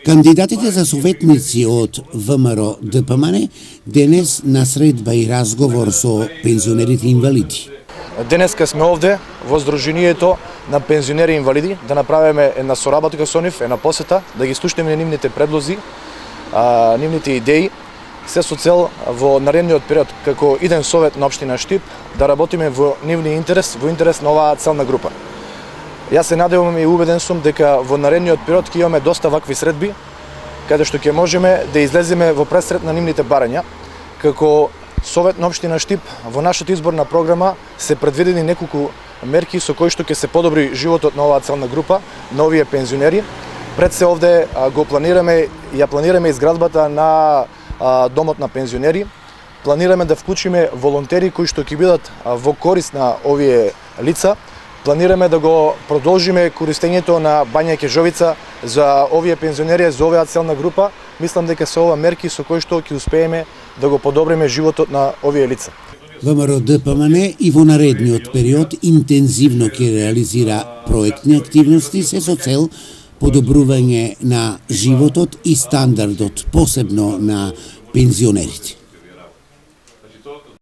Кандидатите за советници од ВМРО ДПМН денес на средба и разговор со пензионерите инвалиди. Денеска сме овде во Сдруженијето на пензионери и инвалиди да направиме една соработка со нив, една посета, да ги слушнеме нивните предлози, нивните идеи, се со цел во наредниот период како иден совет на општина Штип да работиме во нивниот интерес, во интерес на оваа целна група. Јас се надевам и убеден сум дека во наредниот период ќе имаме доста вакви средби, каде што ќе можеме да излеземе во пресрет на нивните барања. Како Совет на општина Штип во нашата изборна програма се предвидени неколку мерки со кои што ќе се подобри животот на оваа целна група, на овие пензионери. Пред се овде ја планираме изградбата на домот на пензионери. Планираме да вклучиме волонтери кои што ќе бидат во корист на овие лица. Планираме да го продолжиме користењето на бања Кежовица за овие пензионери, за оваа целна група. Мислам дека се ова мерки со кои што ќе успееме да го подобриме животот на овие лица. ВМРО ДПМН и во наредниот период интензивно ќе реализира проектни активности се со цел подобрување на животот и стандардот, посебно на пензионерите.